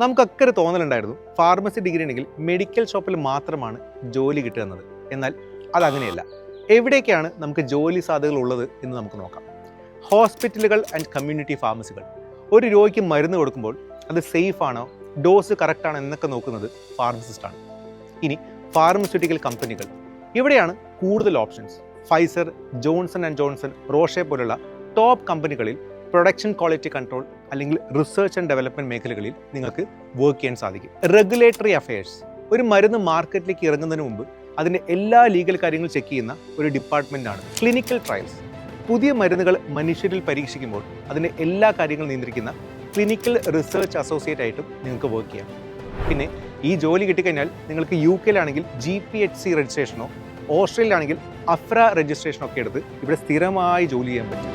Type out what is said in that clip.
നമുക്കൊക്കെ ഒരു തോന്നലുണ്ടായിരുന്നു pharmacy degree ഉണ്ടെങ്കിൽ മെഡിക്കൽ ഷോപ്പിൽ മാത്രമാണ് ജോലി കിട്ടുക എന്നത്. എന്നാൽ അതങ്ങനെയല്ല. എവിടേക്കാണ് നമുക്ക് ജോലി സാധ്യതകൾ ഉള്ളത് എന്ന് നമുക്ക് നോക്കാം. ഹോസ്പിറ്റലുകൾ ആൻഡ് കമ്മ്യൂണിറ്റി ഫാർമസികൾ. ഒരു രോഗിക്ക് മരുന്ന് കൊടുക്കുമ്പോൾ അത് സേഫ് ആണോ, ഡോസ് കറക്റ്റ് ആണോ എന്നൊക്കെ നോക്കുന്നത് ഫാർമസിസ്റ്റാണ്. ഇനി ഫാർമസ്യൂട്ടിക്കൽ കമ്പനികൾ, ഇവിടെയാണ് കൂടുതൽ options. Pfizer, Johnson and Johnson, റോഷെ പോലുള്ള ടോപ്പ് കമ്പനികളിൽ പ്രൊഡക്ഷൻ ക്വാളിറ്റി കൺട്രോൾ അല്ലെങ്കിൽ റിസർച്ച് ആൻഡ് ഡെവലപ്മെൻറ്റ് മേഖലകളിൽ നിങ്ങൾക്ക് വർക്ക് ചെയ്യാൻ സാധിക്കും. റെഗുലേറ്ററി അഫയേഴ്സ്, ഒരു മരുന്ന് മാർക്കറ്റിലേക്ക് ഇറങ്ങുന്നതിന് മുമ്പ് അതിൻ്റെ എല്ലാ ലീഗൽ കാര്യങ്ങളും ചെക്ക് ചെയ്യുന്ന ഒരു ഡിപ്പാർട്ട്മെൻറ്റാണ്. ക്ലിനിക്കൽ ട്രയൽസ്, പുതിയ മരുന്നുകൾ മനുഷ്യരിൽ പരീക്ഷിക്കുമ്പോൾ അതിൻ്റെ എല്ലാ കാര്യങ്ങളും നിയന്ത്രിക്കുന്ന ക്ലിനിക്കൽ റിസർച്ച് അസോസിയേറ്റ് ആയിട്ടും നിങ്ങൾക്ക് വർക്ക് ചെയ്യാം. പിന്നെ ഈ ജോലി കിട്ടിക്കഴിഞ്ഞാൽ നിങ്ങൾക്ക് UK GPHC രജിസ്ട്രേഷനോ, ഓസ്ട്രേലിയയിലാണെങ്കിൽ അഫ്ര രജിസ്ട്രേഷനോ ഒക്കെ എടുത്ത് ഇവിടെ സ്ഥിരമായി ജോലി ചെയ്യാൻ പറ്റും.